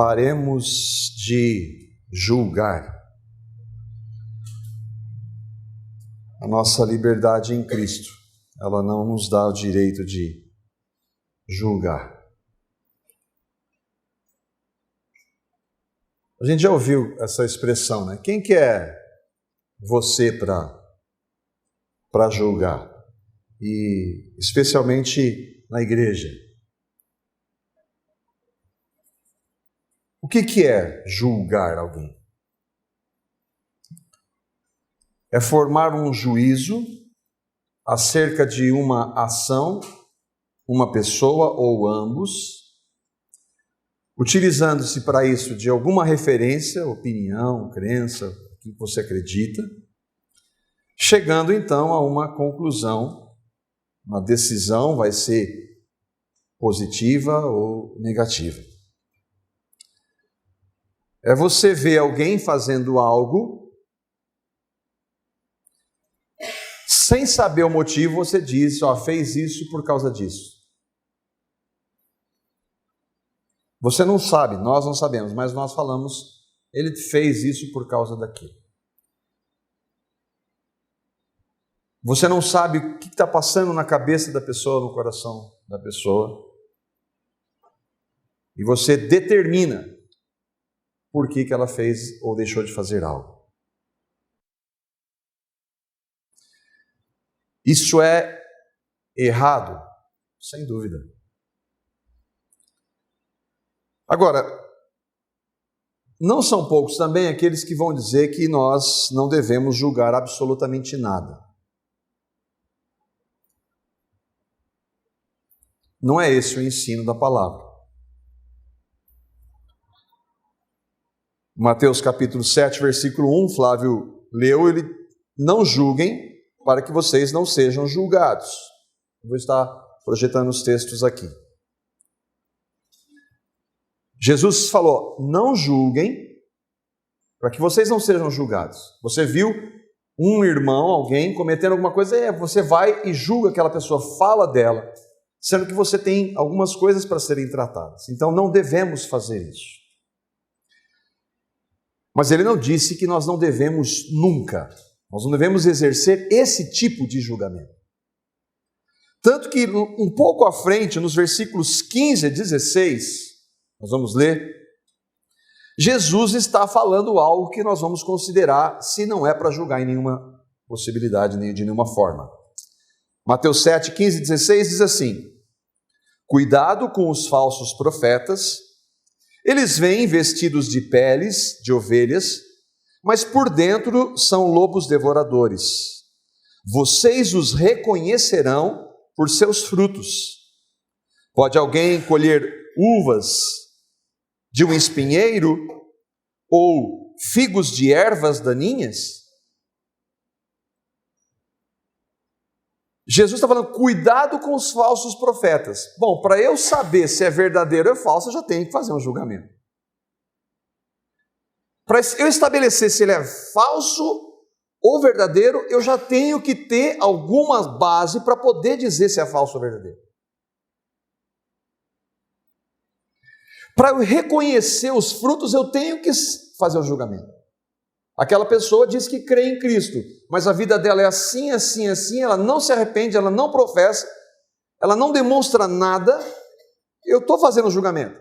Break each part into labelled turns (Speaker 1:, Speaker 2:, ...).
Speaker 1: Paremos de julgar. A nossa liberdade em Cristo, ela não nos dá o direito de julgar. A gente já ouviu essa expressão, né? Quem que é você para julgar? E especialmente na igreja. O que é julgar alguém? É formar um juízo acerca de uma ação, uma pessoa ou ambos, utilizando-se para isso de alguma referência, opinião, crença, o que você acredita, chegando então a uma conclusão, uma decisão vai ser positiva ou negativa. É você ver alguém fazendo algo, sem saber o motivo, você diz, fez isso por causa disso. Você não sabe, nós não sabemos, mas nós falamos, ele fez isso por causa daquilo. Você não sabe o que está passando na cabeça da pessoa, no coração da pessoa. E você determina por que ela fez ou deixou de fazer algo. Isso é errado, sem dúvida. Agora, não são poucos também aqueles que vão dizer que nós não devemos julgar absolutamente nada. Não é esse o ensino da palavra. Mateus capítulo 7, versículo 1, Flávio leu, ele: não julguem para que vocês não sejam julgados. Eu vou estar projetando os textos aqui. Jesus falou, não julguem para que vocês não sejam julgados. Você viu um irmão, alguém, cometendo alguma coisa, você vai e julga aquela pessoa, fala dela, sendo que você tem algumas coisas para serem tratadas. Então não devemos fazer isso. Mas ele não disse que nós não devemos nunca, nós não devemos exercer esse tipo de julgamento. Tanto que um pouco à frente, nos versículos 15 a 16, nós vamos ler, Jesus está falando algo que nós vamos considerar se não é para julgar em nenhuma possibilidade, nem de nenhuma forma. Mateus 7, 15 e 16 diz assim: cuidado com os falsos profetas. Eles vêm vestidos de peles de ovelhas, mas por dentro são lobos devoradores. Vocês os reconhecerão por seus frutos. Pode alguém colher uvas de um espinheiro ou figos de ervas daninhas? Jesus está falando, cuidado com os falsos profetas. Bom, para eu saber se é verdadeiro ou falso, eu já tenho que fazer um julgamento. Para eu estabelecer se ele é falso ou verdadeiro, eu já tenho que ter alguma base para poder dizer se é falso ou verdadeiro. Para eu reconhecer os frutos, eu tenho que fazer o julgamento. Aquela pessoa diz que crê em Cristo, mas a vida dela é assim, assim, assim, ela não se arrepende, ela não professa, ela não demonstra nada, eu estou fazendo o julgamento.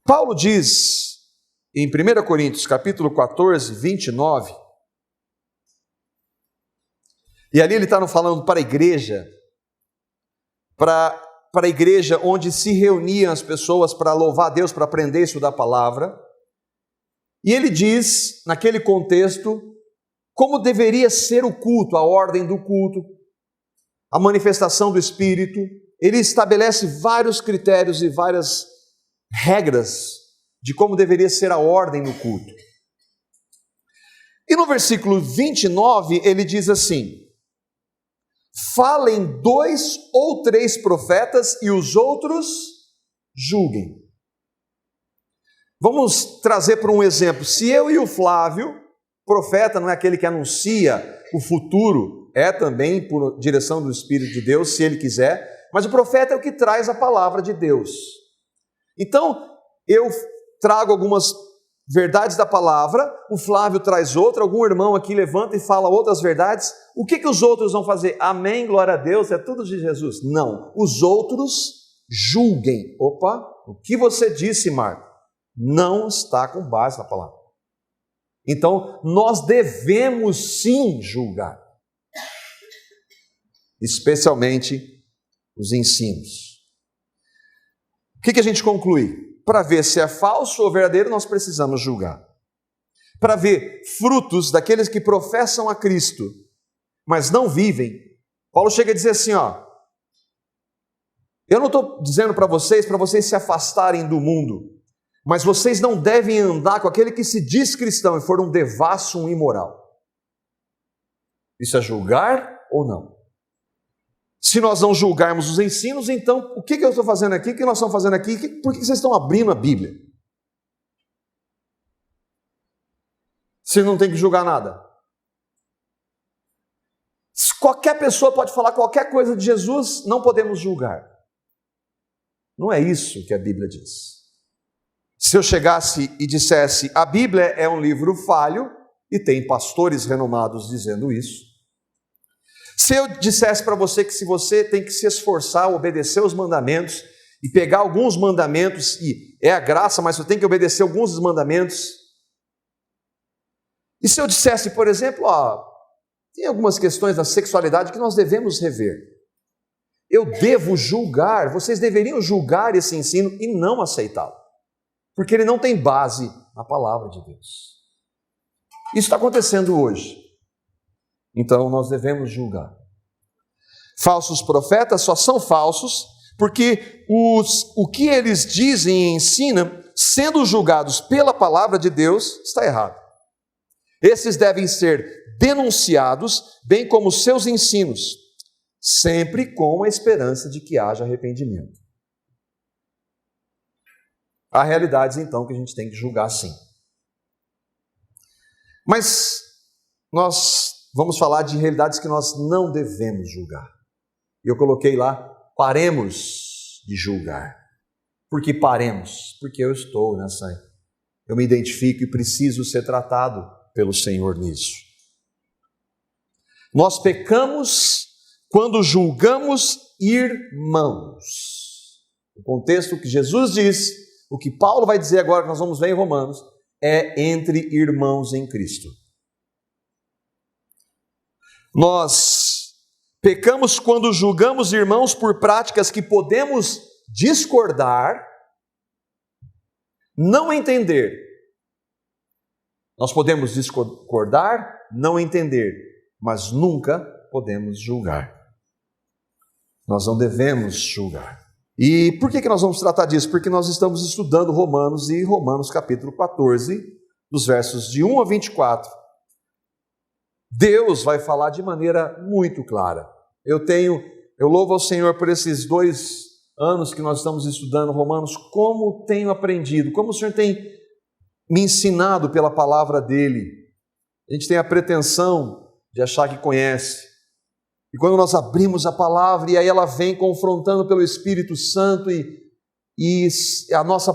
Speaker 1: Paulo diz, em 1 Coríntios, capítulo 14, 29, e ali ele está falando para a igreja, para a igreja onde se reuniam as pessoas para louvar a Deus, para aprender isso da palavra, e ele diz, naquele contexto, como deveria ser o culto, a ordem do culto, a manifestação do Espírito. Ele estabelece vários critérios e várias regras de como deveria ser a ordem no culto. E no versículo 29, ele diz assim: falem 2 ou 3 profetas e os outros julguem. Vamos trazer para um exemplo. Se eu e o Flávio, profeta não é aquele que anuncia o futuro, é também por direção do Espírito de Deus, se ele quiser, mas o profeta é o que traz a palavra de Deus. Então, eu trago algumas verdades da palavra, o Flávio traz outra, algum irmão aqui levanta e fala outras verdades, o que os outros vão fazer? Amém, glória a Deus, é tudo de Jesus? Não, os outros julguem. Opa, o que você disse, Marco, não está com base na palavra. Então, nós devemos sim julgar, especialmente os ensinos. O que a gente conclui? Para ver se é falso ou verdadeiro, nós precisamos julgar. Para ver frutos daqueles que professam a Cristo, mas não vivem, Paulo chega a dizer assim, eu não estou dizendo para vocês se afastarem do mundo, mas vocês não devem andar com aquele que se diz cristão e for um devasso, um imoral. Isso é julgar ou não? Se nós não julgarmos os ensinos, então, o que eu estou fazendo aqui? O que nós estamos fazendo aqui? Por que vocês estão abrindo a Bíblia? Se não tem que julgar nada. Qualquer pessoa pode falar qualquer coisa de Jesus, não podemos julgar. Não é isso que a Bíblia diz. Se eu chegasse e dissesse, a Bíblia é um livro falho, e tem pastores renomados dizendo isso, se eu dissesse para você que se você tem que se esforçar, obedecer os mandamentos, e pegar alguns mandamentos, e é a graça, mas você tem que obedecer alguns dos mandamentos, e se eu dissesse, por exemplo, tem algumas questões da sexualidade que nós devemos rever, eu devo julgar, vocês deveriam julgar esse ensino e não aceitá-lo, porque ele não tem base na palavra de Deus. Isso está acontecendo hoje. Então nós devemos julgar. Falsos profetas só são falsos porque o que eles dizem e ensinam, sendo julgados pela palavra de Deus, está errado. Esses devem ser denunciados, bem como os seus ensinos, sempre com a esperança de que haja arrependimento. Há realidades, então, que a gente tem que julgar sim. Mas nós vamos falar de realidades que nós não devemos julgar. E eu coloquei lá, paremos de julgar. Por que paremos? Porque eu estou eu me identifico e preciso ser tratado pelo Senhor nisso. Nós pecamos quando julgamos irmãos. O contexto que Jesus diz, o que Paulo vai dizer agora, que nós vamos ver em Romanos, é entre irmãos em Cristo. Nós pecamos quando julgamos irmãos por práticas que podemos discordar, não entender. Nós podemos discordar, não entender, mas nunca podemos julgar. Nós não devemos julgar. E por que nós vamos tratar disso? Porque nós estamos estudando Romanos e Romanos capítulo 14, dos versos de 1 a 24. Deus vai falar de maneira muito clara. Eu louvo ao Senhor por esses 2 anos que nós estamos estudando Romanos, como tenho aprendido, como o Senhor tem me ensinado pela palavra dEle. A gente tem a pretensão de achar que conhece. E quando nós abrimos a palavra, e aí ela vem confrontando pelo Espírito Santo, e a nossa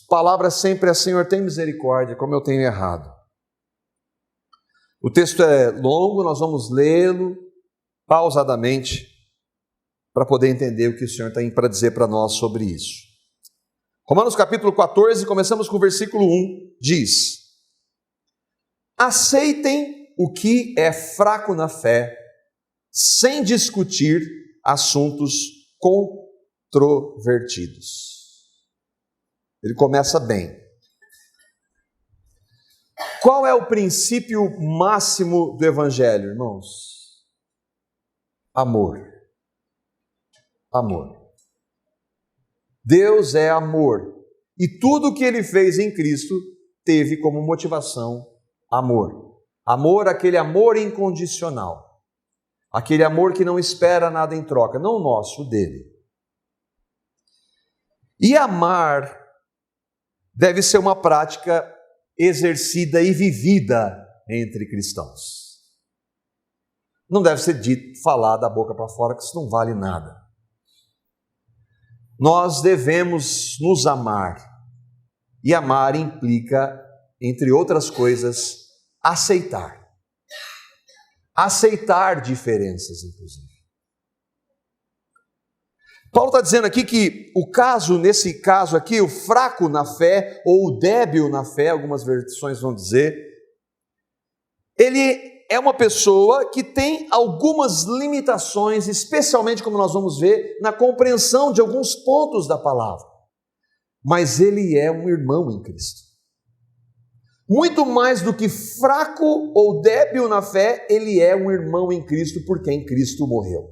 Speaker 1: palavra sempre é: Senhor, tem misericórdia, como eu tenho errado. O texto é longo, nós vamos lê-lo pausadamente, para poder entender o que o Senhor tem para dizer para nós sobre isso. Romanos capítulo 14, começamos com o versículo 1, diz: aceitem o que é fraco na fé, sem discutir assuntos controvertidos. Ele começa bem. Qual é o princípio máximo do Evangelho, irmãos? Amor. Amor. Deus é amor. E tudo o que Ele fez em Cristo teve como motivação amor. Amor, aquele amor incondicional. Aquele amor que não espera nada em troca, não o nosso, o dele. E amar deve ser uma prática exercida e vivida entre cristãos. Não deve ser dito, falar da boca para fora, que isso não vale nada. Nós devemos nos amar E amar implica, entre outras coisas, aceitar. Aceitar diferenças, inclusive. Paulo está dizendo aqui que nesse caso aqui, o fraco na fé, ou o débil na fé, algumas versões vão dizer, ele é uma pessoa que tem algumas limitações, especialmente como nós vamos ver, na compreensão de alguns pontos da palavra. Mas ele é um irmão em Cristo. Muito mais do que fraco ou débil na fé, ele é um irmão em Cristo, por quem Cristo morreu.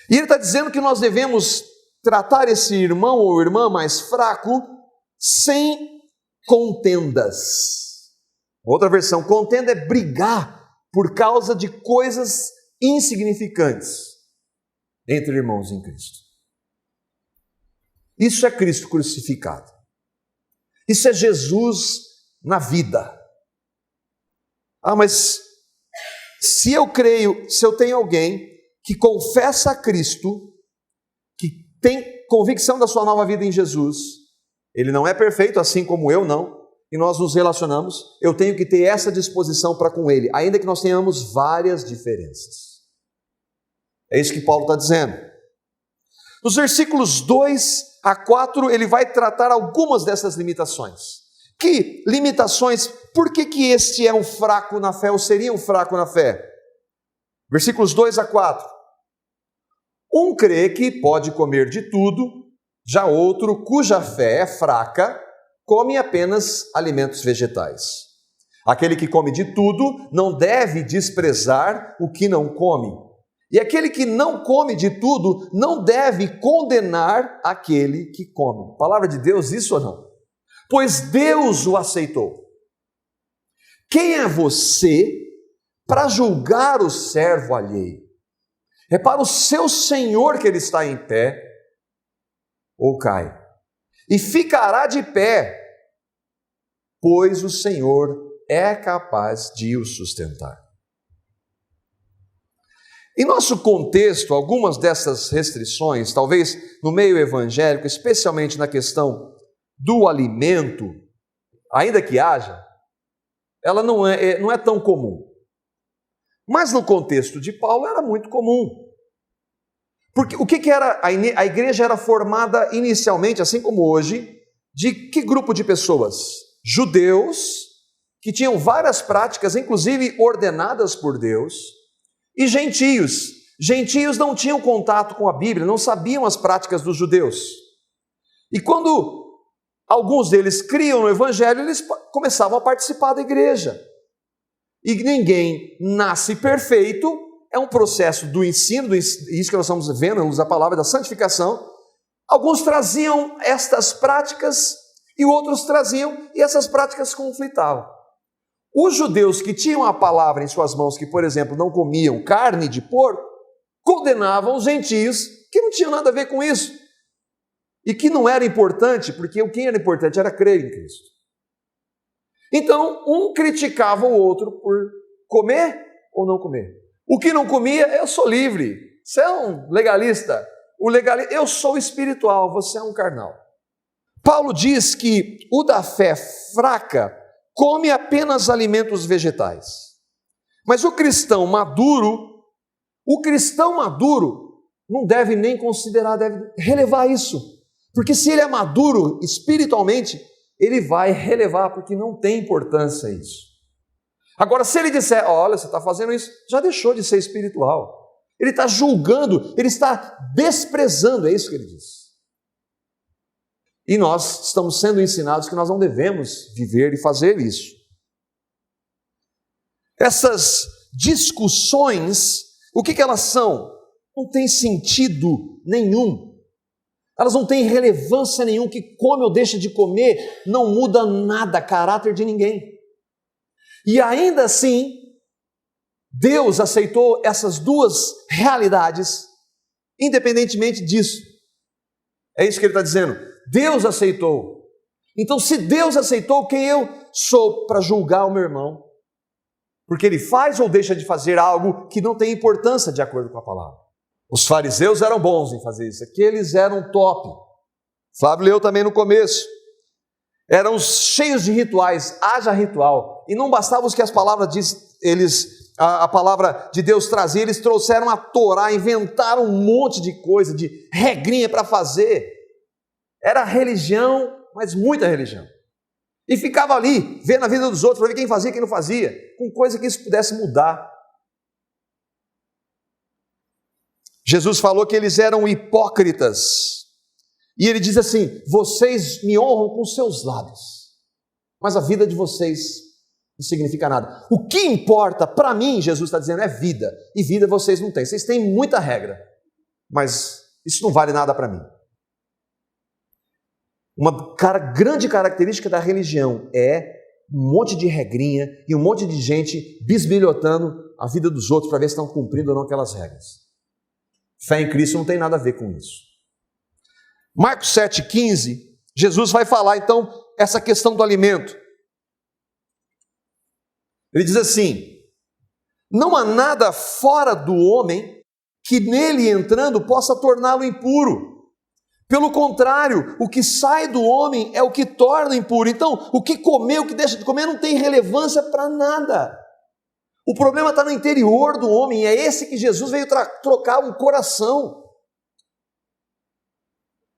Speaker 1: E ele está dizendo que nós devemos tratar esse irmão ou irmã mais fraco sem contendas. Outra versão, contenda é brigar por causa de coisas insignificantes entre irmãos em Cristo. Isso é Cristo crucificado. Isso é Jesus na vida. Mas se eu tenho alguém que confessa a Cristo, que tem convicção da sua nova vida em Jesus, ele não é perfeito, assim como eu não, e nós nos relacionamos, eu tenho que ter essa disposição para com ele, ainda que nós tenhamos várias diferenças. É isso que Paulo está dizendo. Nos versículos 2 a 4, ele vai tratar algumas dessas limitações. Que limitações? Por que este é um fraco na fé, ou seria um fraco na fé? Versículos 2 a 4. Um crê que pode comer de tudo, já outro, cuja fé é fraca, come apenas alimentos vegetais. Aquele que come de tudo não deve desprezar o que não come. E aquele que não come de tudo não deve condenar aquele que come. Palavra de Deus, isso ou não? Pois Deus o aceitou. Quem é você para julgar o servo alheio? É para o seu Senhor que ele está em pé, ou cai, e ficará de pé, pois o Senhor é capaz de o sustentar. Em nosso contexto, algumas dessas restrições, talvez no meio evangélico, especialmente na questão do alimento, ainda que haja, ela não é tão comum. Mas no contexto de Paulo era muito comum. Porque o que era? A igreja era formada inicialmente, assim como hoje, de que grupo de pessoas? Judeus, que tinham várias práticas, inclusive ordenadas por Deus, e gentios. Gentios não tinham contato com a Bíblia, não sabiam as práticas dos judeus. E quando alguns deles criam no Evangelho, eles começavam a participar da igreja. E ninguém nasce perfeito, é um processo do ensino, isso que nós estamos vendo, a palavra da santificação. Alguns traziam estas práticas e outros traziam, e essas práticas conflitavam. Os judeus que tinham a palavra em suas mãos, que, por exemplo, não comiam carne de porco, condenavam os gentios que não tinham nada a ver com isso. E que não era importante, porque o que era importante era crer em Cristo. Então, um criticava o outro por comer ou não comer. O que não comia, eu sou livre. Você é um legalista. Eu sou espiritual, você é um carnal. Paulo diz que o da fé fraca come apenas alimentos vegetais. Mas o cristão maduro não deve nem considerar, deve relevar isso. Porque se ele é maduro espiritualmente, ele vai relevar, porque não tem importância isso. Agora, se ele disser, olha, você está fazendo isso, já deixou de ser espiritual. Ele está julgando, ele está desprezando, é isso que ele diz. E nós estamos sendo ensinados que nós não devemos viver e fazer isso. Essas discussões, o que elas são? Não tem sentido nenhum. Elas não têm relevância nenhuma, que come ou deixa de comer, não muda nada, caráter de ninguém. E ainda assim, Deus aceitou essas duas realidades, independentemente disso. É isso que ele está dizendo. Deus aceitou. Então, se Deus aceitou, quem eu sou para julgar o meu irmão? Porque ele faz ou deixa de fazer algo que não tem importância de acordo com a palavra. Os fariseus eram bons em fazer isso, aqueles eram top. Flávio leu também no começo. eram cheios de rituais, haja ritual, e não bastava os que as palavras a palavra de Deus trazia, eles trouxeram a Torá, inventaram um monte de coisa, de regrinha para fazer. Era religião, mas muita religião. E ficava ali, vendo a vida dos outros, para ver quem fazia e quem não fazia, com coisa que isso pudesse mudar. Jesus falou que eles eram hipócritas, e ele diz assim: vocês me honram com seus lábios, mas a vida de vocês não significa nada. O que importa para mim, Jesus está dizendo, é vida, e vida vocês não têm. Vocês têm muita regra, mas isso não vale nada para mim. Uma grande característica da religião é um monte de regrinha e um monte de gente bisbilhotando a vida dos outros para ver se estão cumprindo ou não aquelas regras. Fé em Cristo não tem nada a ver com isso. Marcos 7,15, Jesus vai falar então essa questão do alimento. Ele diz assim: não há nada fora do homem que nele entrando possa torná-lo impuro. Pelo contrário, o que sai do homem é o que torna impuro. Então, o que comer, o que deixa de comer não tem relevância para nada. O problema está no interior do homem, é esse que Jesus veio trocar o coração.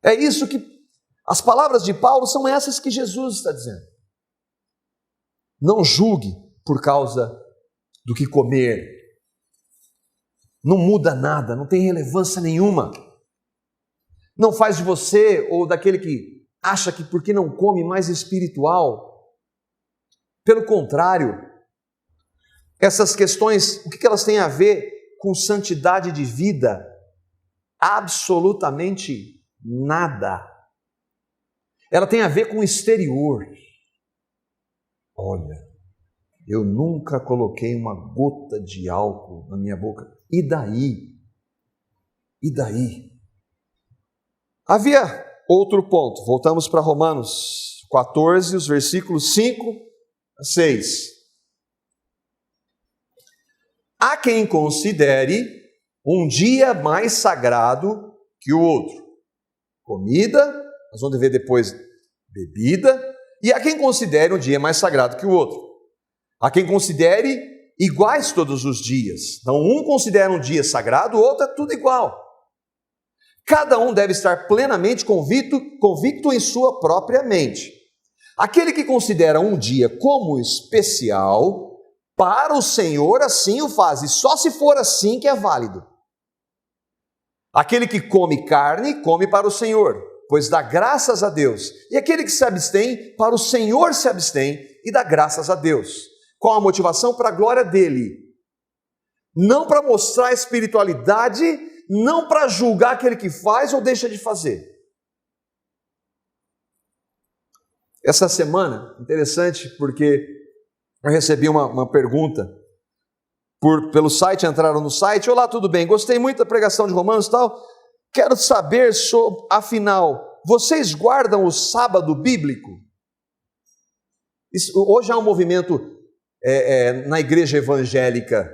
Speaker 1: É isso que as palavras de Paulo são essas que Jesus está dizendo. Não julgue por causa do que comer. Não muda nada, não tem relevância nenhuma. Não faz de você ou daquele que acha que porque não come mais espiritual. Pelo contrário, essas questões, o que elas têm a ver com santidade de vida? Absolutamente nada. Ela tem a ver com o exterior. Olha, eu nunca coloquei uma gota de álcool na minha boca. E daí? E daí? Havia outro ponto. Voltamos para Romanos 14, os versículos 5 a 6. Há quem considere um dia mais sagrado que o outro. Comida, nós vamos ver depois bebida, e há quem considere um dia mais sagrado que o outro. Há quem considere iguais todos os dias. Então, um considera um dia sagrado, o outro é tudo igual. Cada um deve estar plenamente convicto em sua própria mente. Aquele que considera um dia como especial, para o Senhor assim o faz, e só se for assim que é válido. Aquele que come carne, come para o Senhor, pois dá graças a Deus. E aquele que se abstém, para o Senhor se abstém e dá graças a Deus. Qual a motivação? Para a glória dele. Não para mostrar espiritualidade, não para julgar aquele que faz ou deixa de fazer. Essa semana, interessante, porque eu recebi uma pergunta pelo site, entraram no site: olá, tudo bem? Gostei muito da pregação de Romanos e tal. Quero saber sobre, afinal, vocês guardam o sábado bíblico? Hoje há um movimento na igreja evangélica,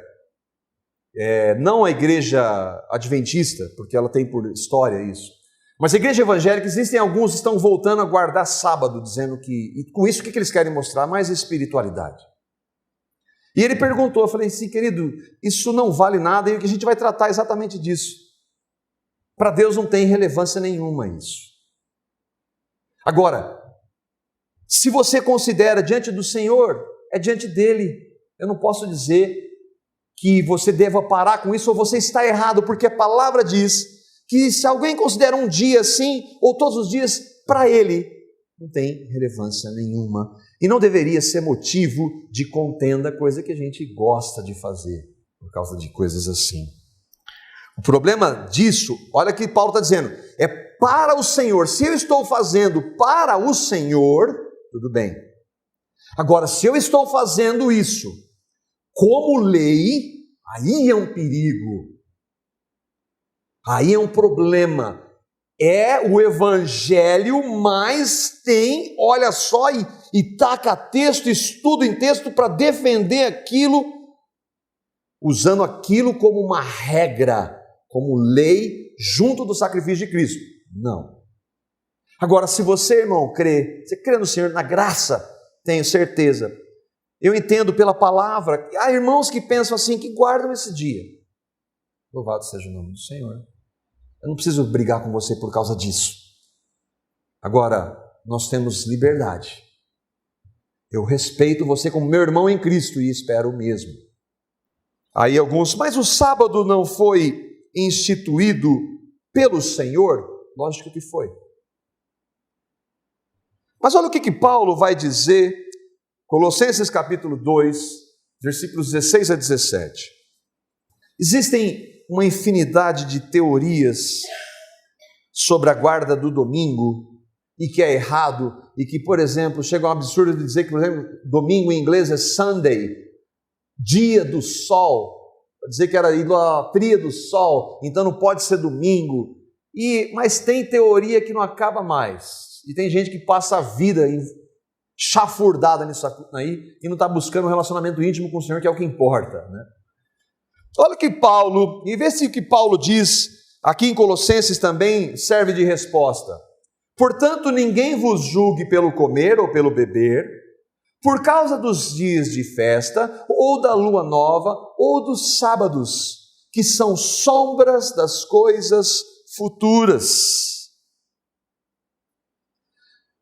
Speaker 1: não a igreja adventista, porque ela tem por história isso, mas a igreja evangélica, existem alguns que estão voltando a guardar sábado, dizendo que, e com isso o que eles querem mostrar? Mais espiritualidade. E ele perguntou, eu falei assim: querido, isso não vale nada, e a gente vai tratar exatamente disso. Para Deus não tem relevância nenhuma isso. Agora, se você considera diante do Senhor, é diante dele. Eu não posso dizer que você deva parar com isso ou você está errado, porque a palavra diz que se alguém considera um dia assim, ou todos os dias, para ele não tem relevância nenhuma. E não deveria ser motivo de contenda, coisa que a gente gosta de fazer, por causa de coisas assim. O problema disso, olha o que Paulo está dizendo, é para o Senhor. Se eu estou fazendo para o Senhor, tudo bem. Agora, se eu estou fazendo isso como lei, aí é um perigo. Aí é um problema. É o evangelho, mas tem, olha só, e taca texto, estudo em texto para defender aquilo, usando aquilo como uma regra, como lei, junto do sacrifício de Cristo. Não. Agora, se você, irmão, você crê no Senhor, na graça, tenho certeza. Eu entendo pela palavra, há irmãos que pensam assim, que guardam esse dia. Louvado seja o nome do Senhor. Eu não preciso brigar com você por causa disso. Agora, nós temos liberdade. Eu respeito você como meu irmão em Cristo e espero o mesmo. Aí alguns, mas o sábado não foi instituído pelo Senhor? Lógico que foi. Mas olha o que Paulo vai dizer, Colossenses capítulo 2, versículos 16 a 17. Existem uma infinidade de teorias sobre a guarda do domingo e que é errado e que, por exemplo, chega a um absurdo de dizer que, por exemplo, domingo em inglês é Sunday, dia do sol, para dizer que era idolatria do sol, então não pode ser domingo. Mas tem teoria que não acaba mais. E tem gente que passa a vida chafurdada nisso aí e não está buscando um relacionamento íntimo com o Senhor, que é o que importa, né? Olha o que Paulo, e vê se o que Paulo diz aqui em Colossenses também serve de resposta. Portanto, ninguém vos julgue pelo comer ou pelo beber, por causa dos dias de festa, ou da lua nova, ou dos sábados, que são sombras das coisas futuras.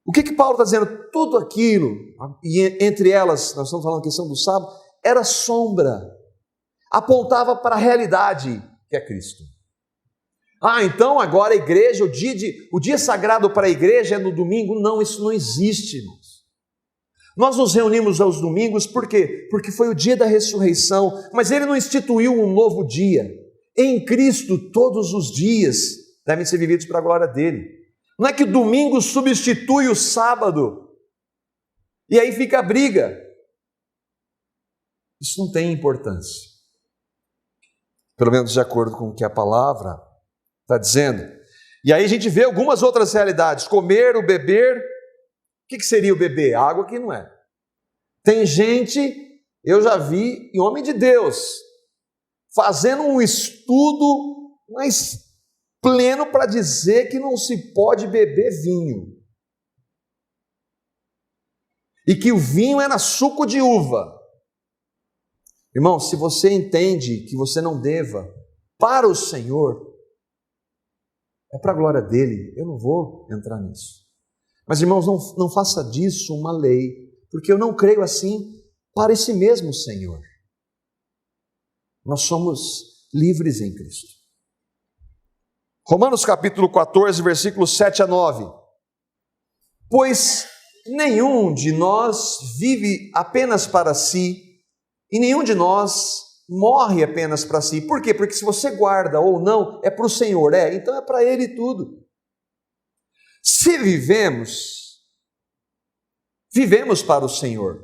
Speaker 1: O que Paulo está dizendo? Tudo aquilo, e entre elas, nós estamos falando da questão do sábado, era sombra, apontava para a realidade que é Cristo. Então agora a igreja, o dia sagrado para a igreja é no domingo? Não, isso não existe, irmãos. Nós nos reunimos aos domingos, por quê? Porque foi o dia da ressurreição, mas Ele não instituiu um novo dia. Em Cristo, todos os dias devem ser vividos para a glória dEle. Não é que o domingo substitui o sábado, e aí fica a briga. Isso não tem importância. Pelo menos de acordo com o que a palavra está dizendo. E aí a gente vê algumas outras realidades. Comer, o beber. O que seria o beber? Água que não é. Tem gente, eu já vi, e homem de Deus, fazendo um estudo mais pleno para dizer que não se pode beber vinho. E que o vinho era suco de uva. Irmão, se você entende que você não deva para o Senhor, é para a glória dEle, eu não vou entrar nisso. Mas, irmãos, não faça disso uma lei, porque eu não creio assim para esse mesmo Senhor. Nós somos livres em Cristo. Romanos capítulo 14, versículos 7 a 9. Pois nenhum de nós vive apenas para si, e nenhum de nós morre apenas para si. Por quê? Porque se você guarda ou não, é para o Senhor, então é para Ele tudo. Se vivemos, vivemos para o Senhor.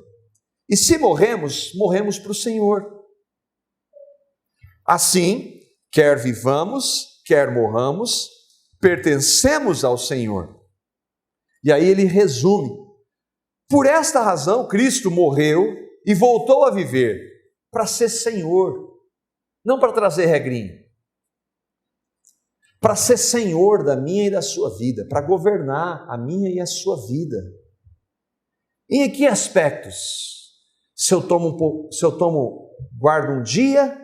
Speaker 1: E se morremos, morremos para o Senhor. Assim, quer vivamos, quer morramos, pertencemos ao Senhor. E aí ele resume. Por esta razão, Cristo morreu e voltou a viver para ser Senhor, não para trazer regrinha. Para ser Senhor da minha e da sua vida, para governar a minha e a sua vida. E em que aspectos? Se eu guardo um dia,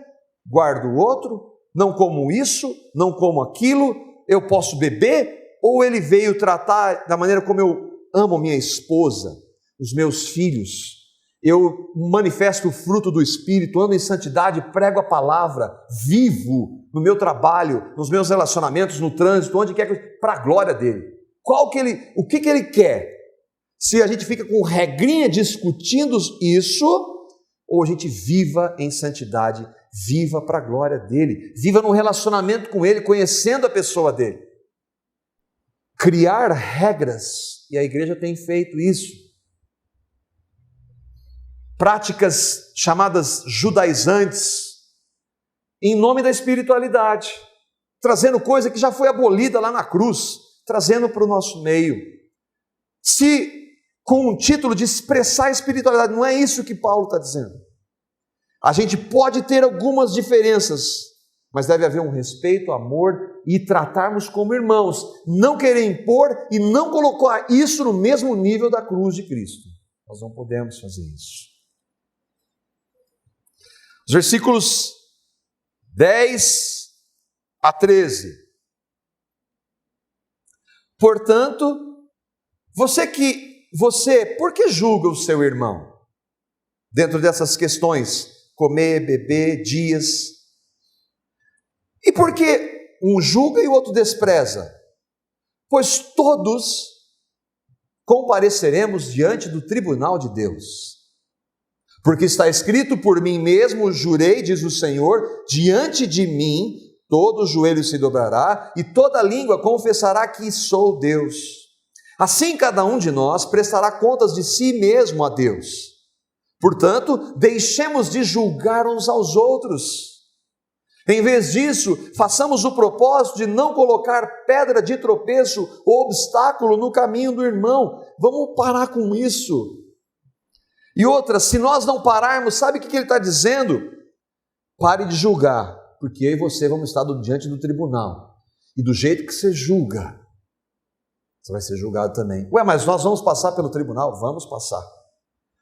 Speaker 1: guardo o outro, não como isso, não como aquilo, eu posso beber, ou ele veio tratar da maneira como eu amo minha esposa, os meus filhos, eu manifesto o fruto do Espírito, ando em santidade, prego a palavra, vivo no meu trabalho, nos meus relacionamentos, no trânsito, onde quer que para a glória dele. O que ele quer? Se a gente fica com regrinha discutindo isso, ou a gente viva em santidade, viva para a glória dele, viva num relacionamento com ele, conhecendo a pessoa dele. Criar regras, e a igreja tem feito isso. Práticas chamadas judaizantes, em nome da espiritualidade, trazendo coisa que já foi abolida lá na cruz, trazendo para o nosso meio. Se com um título de expressar a espiritualidade, não é isso que Paulo está dizendo. A gente pode ter algumas diferenças, mas deve haver um respeito, amor e tratarmos como irmãos, não querer impor e não colocar isso no mesmo nível da cruz de Cristo. Nós não podemos fazer isso. Os versículos 10 a 13. Portanto, por que julga o seu irmão? Dentro dessas questões, comer, beber, dias. E por que um julga e o outro despreza? Pois todos compareceremos diante do tribunal de Deus. Porque está escrito: por mim mesmo jurei, diz o Senhor, diante de mim todo joelho se dobrará e toda língua confessará que sou Deus. Assim cada um de nós prestará contas de si mesmo a Deus. Portanto, deixemos de julgar uns aos outros. Em vez disso, façamos o propósito de não colocar pedra de tropeço ou obstáculo no caminho do irmão. Vamos parar com isso. E outra, se nós não pararmos, sabe o que ele está dizendo? Pare de julgar, porque eu e você vamos estar diante do tribunal. E do jeito que você julga, você vai ser julgado também. Ué, mas nós vamos passar pelo tribunal? Vamos passar.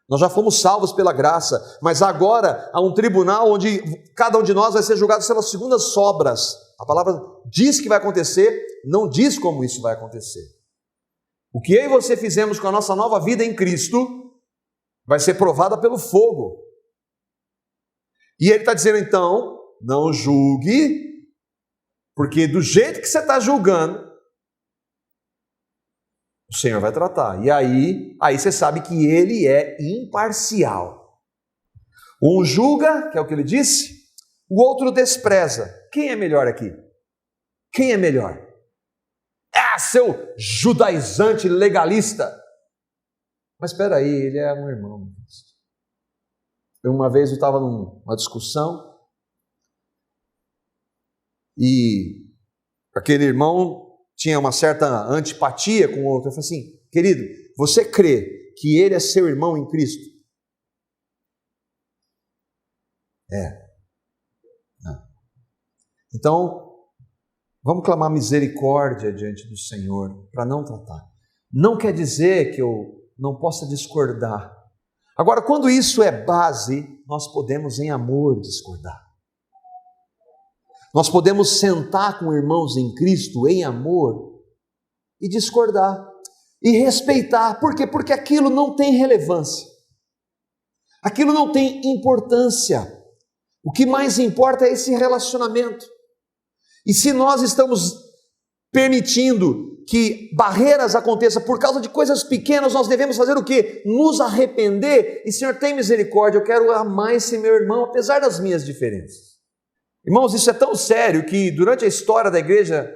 Speaker 1: Nós já fomos salvos pela graça, mas agora há um tribunal onde cada um de nós vai ser julgado pelas segundas obras. A palavra diz que vai acontecer, não diz como isso vai acontecer. O que eu e você fizemos com a nossa nova vida em Cristo vai ser provada pelo fogo. E ele está dizendo então, não julgue, porque do jeito que você está julgando, o Senhor vai tratar. E aí você sabe que ele é imparcial. Um julga, que é o que ele disse, o outro despreza. Quem é melhor aqui? Quem é melhor? Seu judaizante legalista. Mas espera aí, ele é um irmão. Uma vez eu estava numa discussão e aquele irmão tinha uma certa antipatia com o outro. Eu falei assim: querido, você crê que ele é seu irmão em Cristo? Não. Então, vamos clamar misericórdia diante do Senhor para não tratar. Não quer dizer que eu não possa discordar. Agora, quando isso é base, nós podemos em amor discordar. Nós podemos sentar com irmãos em Cristo em amor e discordar e respeitar. Por quê? Porque aquilo não tem relevância. Aquilo não tem importância. O que mais importa é esse relacionamento. E se nós estamos permitindo que barreiras aconteçam por causa de coisas pequenas, nós devemos fazer o quê? Nos arrepender. E Senhor, tem misericórdia, eu quero amar esse meu irmão, apesar das minhas diferenças. Irmãos, isso é tão sério que durante a história da igreja,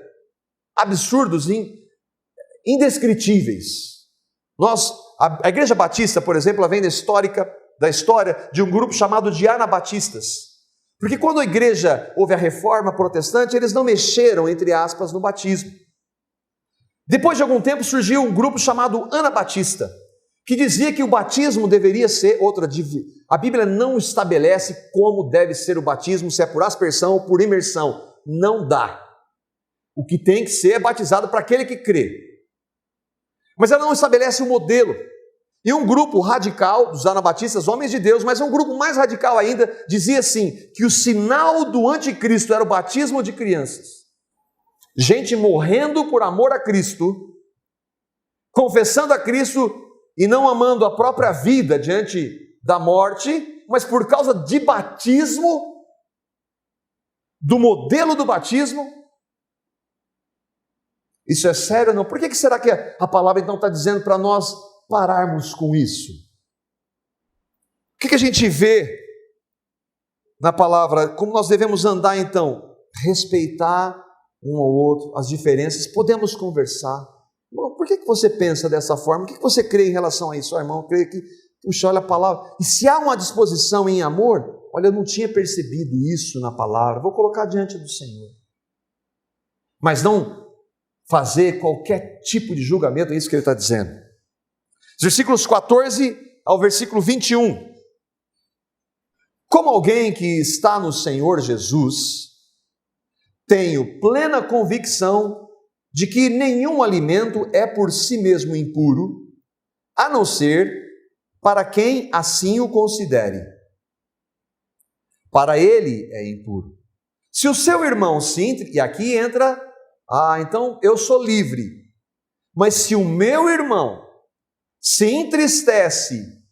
Speaker 1: absurdos indescritíveis. A igreja batista, por exemplo, ela vem da história de um grupo chamado de anabatistas. Porque quando a igreja houve a reforma protestante, eles não mexeram, entre aspas, no batismo. Depois de algum tempo surgiu um grupo chamado anabatista, que dizia que o batismo deveria ser a Bíblia não estabelece como deve ser o batismo, se é por aspersão ou por imersão. Não dá. O que tem que ser é batizado para aquele que crê. Mas ela não estabelece um modelo. E um grupo radical dos anabatistas, homens de Deus, mas um grupo mais radical ainda, dizia assim, que o sinal do anticristo era o batismo de crianças. Gente morrendo por amor a Cristo, confessando a Cristo e não amando a própria vida diante da morte, mas por causa de batismo, do modelo do batismo. Isso é sério ou não? Por que será que a palavra então está dizendo para nós pararmos com isso? O que a gente vê na palavra? Como nós devemos andar então? Respeitar um ao outro, as diferenças, podemos conversar. Por que você pensa dessa forma? O que você crê em relação a isso? Irmão, eu creio que, puxa, olha a palavra. E se há uma disposição em amor, olha, eu não tinha percebido isso na palavra, vou colocar diante do Senhor. Mas não fazer qualquer tipo de julgamento, é isso que ele está dizendo. Os versículos 14 ao versículo 21. Como alguém que está no Senhor Jesus tenho plena convicção de que nenhum alimento é por si mesmo impuro, a não ser para quem assim o considere. Para ele é impuro. Se o seu irmão e aqui entra, então eu sou livre. Mas se o meu irmão se entristece,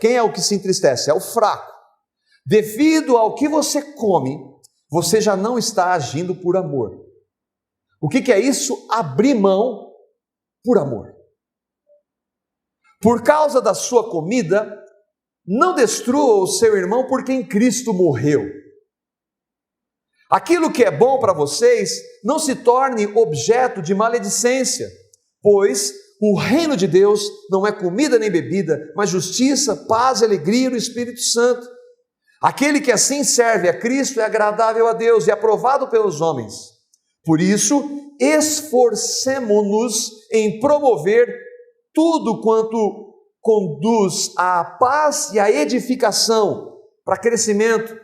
Speaker 1: quem é o que se entristece? É o fraco. Devido ao que você come, você já não está agindo por amor. O que é isso? Abrir mão por amor. Por causa da sua comida, não destrua o seu irmão por quem Cristo morreu. Aquilo que é bom para vocês não se torne objeto de maledicência, pois o reino de Deus não é comida nem bebida, mas justiça, paz e alegria no Espírito Santo. Aquele que assim serve a Cristo é agradável a Deus e aprovado pelos homens. Por isso, esforcemo-nos em promover tudo quanto conduz à paz e à edificação, para crescimento.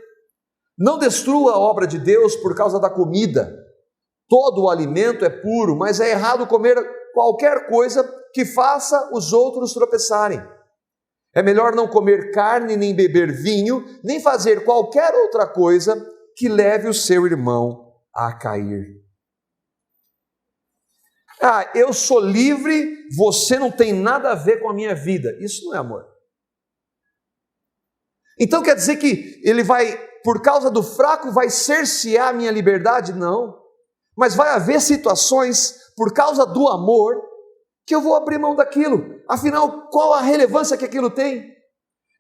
Speaker 1: Não destrua a obra de Deus por causa da comida. Todo o alimento é puro, mas é errado comer qualquer coisa que faça os outros tropeçarem. É melhor não comer carne, nem beber vinho, nem fazer qualquer outra coisa que leve o seu irmão a cair. Eu sou livre, você não tem nada a ver com a minha vida. Isso não é amor. Então quer dizer que ele vai, por causa do fraco, vai cercear a minha liberdade? Não. Mas vai haver situações, por causa do amor, que eu vou abrir mão daquilo. Afinal, qual a relevância que aquilo tem?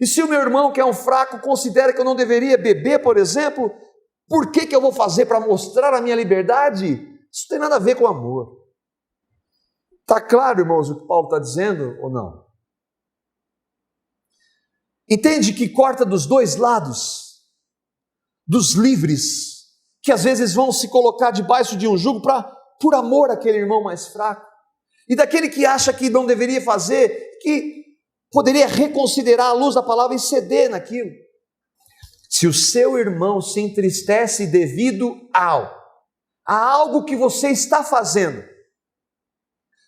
Speaker 1: E se o meu irmão, que é um fraco, considera que eu não deveria beber, por exemplo, por que eu vou fazer para mostrar a minha liberdade? Isso não tem nada a ver com amor. Está claro, irmãos, o que Paulo está dizendo ou não? Entende que corta dos dois lados, dos livres, que às vezes vão se colocar debaixo de um jugo por amor àquele irmão mais fraco, e daquele que acha que não deveria fazer, que poderia reconsiderar à luz da palavra e ceder naquilo. Se o seu irmão se entristece devido a algo que você está fazendo,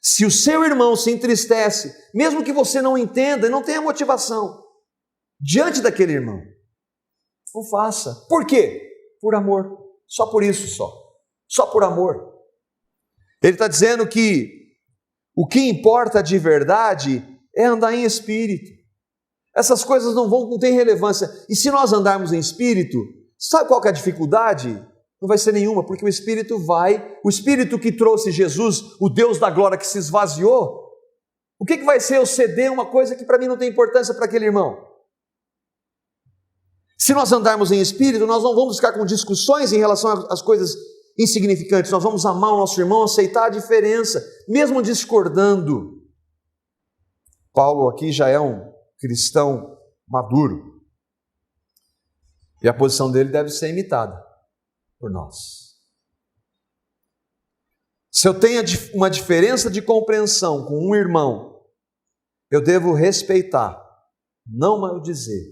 Speaker 1: se o seu irmão se entristece, mesmo que você não entenda e não tenha motivação, diante daquele irmão, não faça. Por quê? Por amor. Só por isso só. Só por amor. Ele está dizendo que o que importa de verdade é andar em espírito. Essas coisas não têm relevância. E se nós andarmos em espírito, sabe qual que é a dificuldade? Não vai ser nenhuma, porque o Espírito que trouxe Jesus, o Deus da glória que se esvaziou, o que vai ser eu ceder uma coisa que para mim não tem importância para aquele irmão? Se nós andarmos em espírito, nós não vamos ficar com discussões em relação às coisas insignificantes, nós vamos amar o nosso irmão, aceitar a diferença, mesmo discordando. Paulo aqui já é um cristão maduro, e a posição dele deve ser imitada por nós. Se eu tenho uma diferença de compreensão com um irmão, eu devo respeitar, não maldizer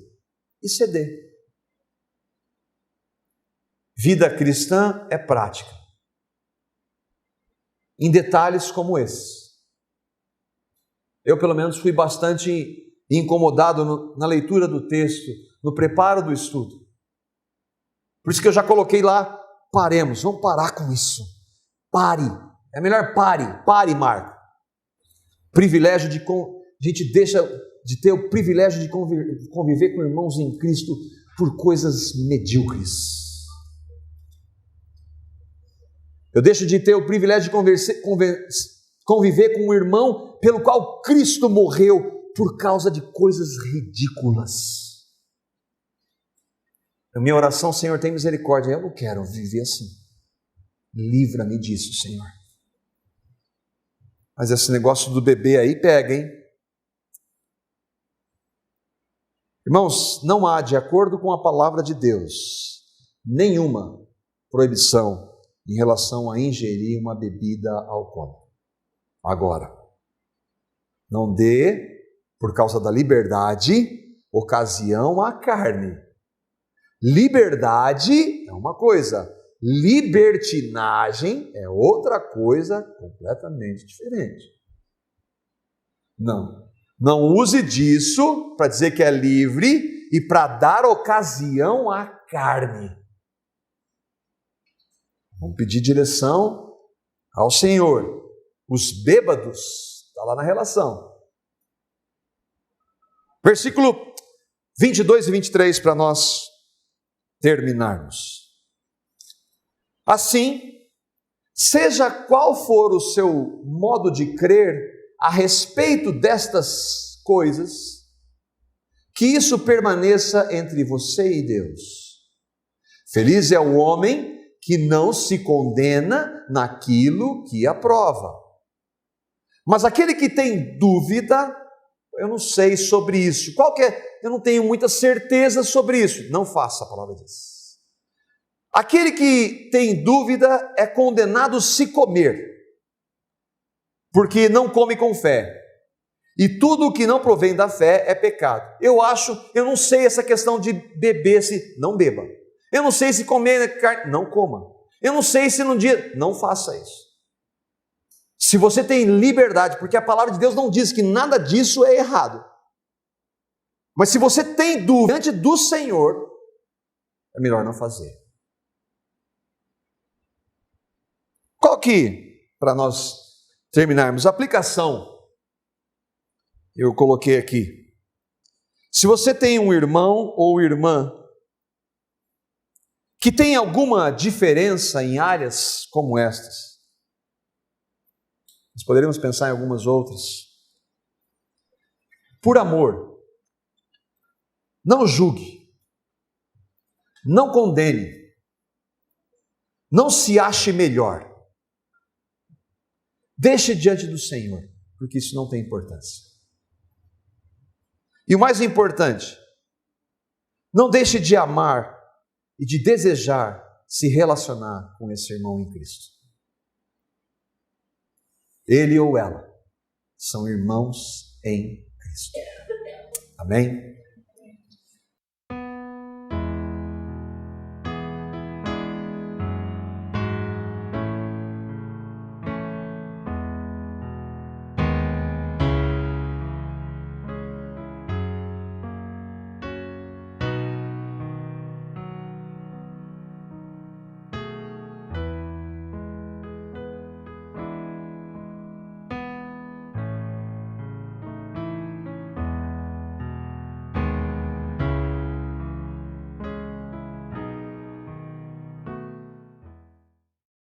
Speaker 1: e ceder. Vida cristã é prática, em detalhes como esse. Eu, pelo menos, fui bastante incomodado na leitura do texto, no preparo do estudo. Por isso que eu já coloquei lá, paremos, vamos parar com isso. Pare, é melhor pare, Marco. Privilégio de, a gente deixa de ter o privilégio de conviver com irmãos em Cristo por coisas medíocres. Eu deixo de ter o privilégio de conviver com um irmão pelo qual Cristo morreu por causa de coisas ridículas. A minha oração, Senhor, tem misericórdia. Eu não quero viver assim. Livra-me disso, Senhor. Mas esse negócio do bebê aí pega, hein? Irmãos, não há, de acordo com a palavra de Deus, nenhuma proibição em relação a ingerir uma bebida alcoólica. Agora, não dê, por causa da liberdade, ocasião à carne. Liberdade é uma coisa, Libertinagem é outra coisa completamente diferente. Não use disso para dizer que é livre e para dar ocasião à carne. Vamos pedir direção ao Senhor. Os bêbados, está lá na relação. Versículo 22 e 23 para nós terminarmos. Assim, seja qual for o seu modo de crer a respeito destas coisas, que isso permaneça entre você e Deus. Feliz é o homem que não se condena naquilo que aprova. Mas aquele que tem dúvida, eu não sei sobre isso. Eu não tenho muita certeza sobre isso. Não faça, a palavra diz. Aquele que tem dúvida é condenado se comer, porque não come com fé. E tudo o que não provém da fé é pecado. Eu não sei essa questão de beber, se não beba. Eu não sei se comer carne, não coma. Eu não sei se num dia, não faça isso. Se você tem liberdade, porque a palavra de Deus não diz que nada disso é errado. Mas se você tem dúvida diante do Senhor, é melhor não fazer. Qual que, para nós terminarmos, a aplicação, eu coloquei aqui. Se você tem um irmão ou irmã que tem alguma diferença em áreas como estas, nós poderíamos pensar em algumas outras. Por amor, não julgue, não condene, não se ache melhor. Deixe diante do Senhor, porque isso não tem importância. E o mais importante, não deixe de amar e de desejar se relacionar com esse irmão em Cristo. Ele ou ela são irmãos em Cristo. Amém?